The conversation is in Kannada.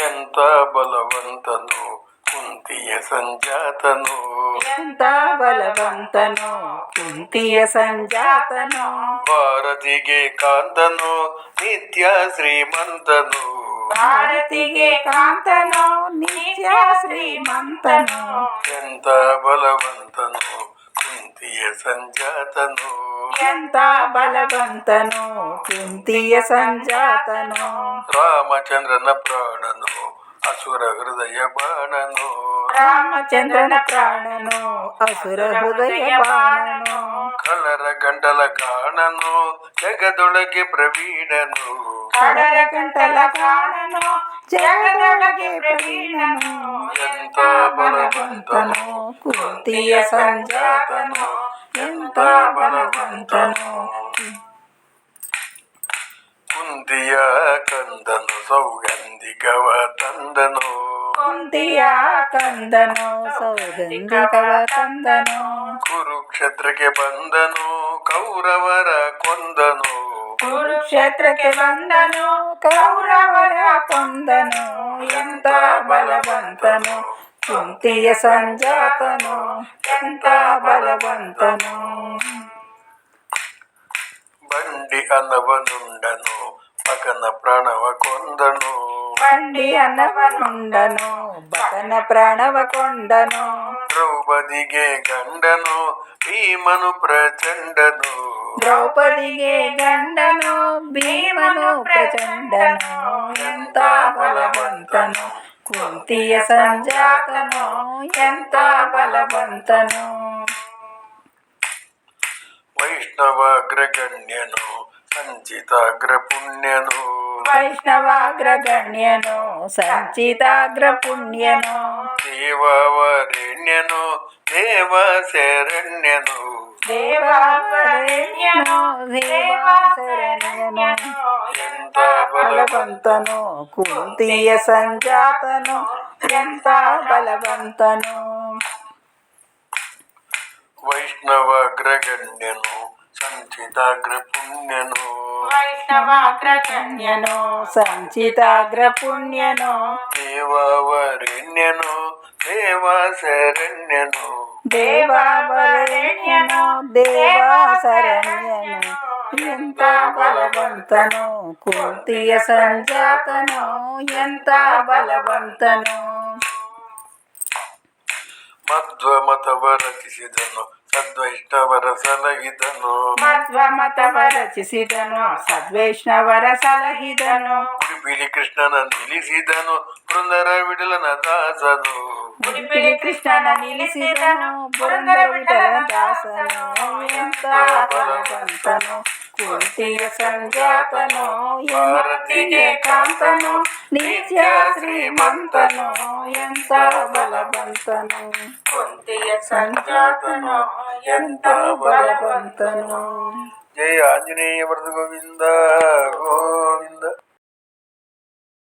ಎಂತ ಬಲವಂತನು ಕುಂತಿಯ ಸಂಜಾತನು. ಎಂತ ಬಲವಂತನು ಕುಂತಿಯ ಸಂಜಾತನು. ಭಾರತಿಗೆ ಕಾಂತನು ನಿತ್ಯ ಶ್ರೀಮಂತನು. ಭಾರತಿಗೆ ಕಾಂತನು ನಿತ್ಯ ಶ್ರೀಮಂತನು. ಎಂತ ಬಲವಂತನು ಕುಂತಿಯ ಸಂಜಾತನು. ಎಂತ ಬಲವಂತನು ಕುಂತಿಯ ಸಂಜಾತನು. ರಾಮಚಂದ್ರನ ಪ್ರಾಣನು ಅಸುರ ಹೃದಯ ಬಾಣನು. ರಾಮಚಂದ್ರನ ಪ್ರಾಣನು ಅಸುರ ಹೃದಯ ಬಾಣನು. ಕಳರ ಗಂಟಲ ಕಾಣನು ಜಗದೊಳಗೆ ಪ್ರವೀಣನು. ಕಡರ ಗಂಟಲ ಕಾಣನು ಜಗದೊಳಗೆ ಪ್ರವೀಣನು. ಎಂತ ಬಲವಂತನು ಕುಂತಿಯ ಸಂಜಾತನು. ಎಂತ ಬಲವಂತನು ಕುಂತಿಯ ಕಂದನು ಸೌಗಂಧಿಕವ ತಂದನು. ಕುಂತಿಯ ಕಂದನು ಸೌಗಂಧಿಕವ ತಂದನು. ಕುರುಕ್ಷೇತ್ರಕ್ಕೆ ಬಂದನು ಕೌರವರ ಕೊಂದನು. ಕುರುಕ್ಷೇತ್ರಕ್ಕೆ ಬಂದನು ಕೌರವರ ಕೊಂದನು. ಎಂತ ಬಲವಂತನು ಕುಂತಿಯ ಸಂಜಾತನು. ಎಂತ ಬಲವಂತನು. ಬಂಡಿ ಅನ್ನವನುಂಡನು ಮಗನ ಪ್ರಾಣವ ಕೊಂದನು. ಬಂಡಿ ಅನ್ನವನುಂಡನು ಬಕನ ಪ್ರಾಣವ ಕೊಂಡನು. ದ್ರೌಪದಿಗೆ ಗಂಡನು ಭೀಮನು ಪ್ರಚಂಡನು. ದ್ರೌಪದಿಗೆ ಗಂಡನು ಭೀಮನು ಪ್ರಚಂಡನು. ಎಂತ ಬಲವಂತನು ಕುಂತಿಯ ಸಂಜಾತನು. ಎಂತ ಬಲವಂತನು. ವೈಷ್ಣವಾಗ್ರಗಣ್ಯನು ಸಂಚಿತಾಗ್ರ ಪುಣ್ಯನು. ವೈಷ್ಣವಾಗ್ರಗಣ್ಯನು ಸಂಚಿತಾಗ್ರ ಪುಣ್ಯನು. ದೇವವರೆಣ್ಯನು ದೇವ ಶರಣ್ಯನು. ದೇವವರೆಣ್ಯನು ದೇವ ಶರಣ್ಯನು. ಎಂತ ಬಲವಂತನು ಕುಂತಿಯ ಸಂಜಾತನು. ಎಂತ ಬಲವಂತನು. ವೈಷ್ಣವಾಗ್ರಗಣ್ಯನು ಸಂಚಿತಾಗ್ರ ಪುಣ್ಯನು. ವೈಷ್ಣವಾಗ್ರಗಣ್ಯನು ಸಂಚಿತಾಗ್ರ ಪುಣ್ಯನು. ದೇವವರೆಣ್ಯನು ದೇವ ಶರಣ್ಯನು. ದೇವವರೆಣ್ಯನು ದೇವ ಶರಣ್ಯನು. ಎಂತ ಬಲವಂತನು ಕುಂತಿಯ ಸಂಜಾತನು. ಎಂತ ಬಲವಂತನು. ಮಧ್ವ ಮತವ ರಚಿಸಿದನು ಸದ್ವೈಷ್ಣವರ ಸಲಹಿದನು. ಮಧ್ವ ಮತವ ರಚಿಸಿದನು ಸದ್ವೈಷ್ಣವರ ಸಲಹಿದನು. ಉಡುಪಿಲಿ ಕೃಷ್ಣನ ನಿಲ್ಲಿಸಿದನು ಪುರಂದರ ವಿಠಲನ ದಾಸನು. ಉಡುಪಿಲಿ ಕೃಷ್ಣನ ನಿಲ್ಲಿಸಿದನು ಪುರಂದರ ವಿಠಲನ ದಾಸನು. ಎಂತ ಬಲವಂತನು ಕುಂತಿಯ ಸಂಜಾತನು. ಭಾರತಿಗೆ ಕಾಂತನು ನಿತ್ಯ ಶ್ರೀಮಂತನು. ಎಂತ ಬಲವಂತನು ಕುಂತಿಯ ಸಂಜಾತನು. ಎಂತ ಬಲವಂತನು. ಜಯ ಆಂಜನೇಯ ವರದ ಗೋವಿಂದ ಗೋವಿಂದ.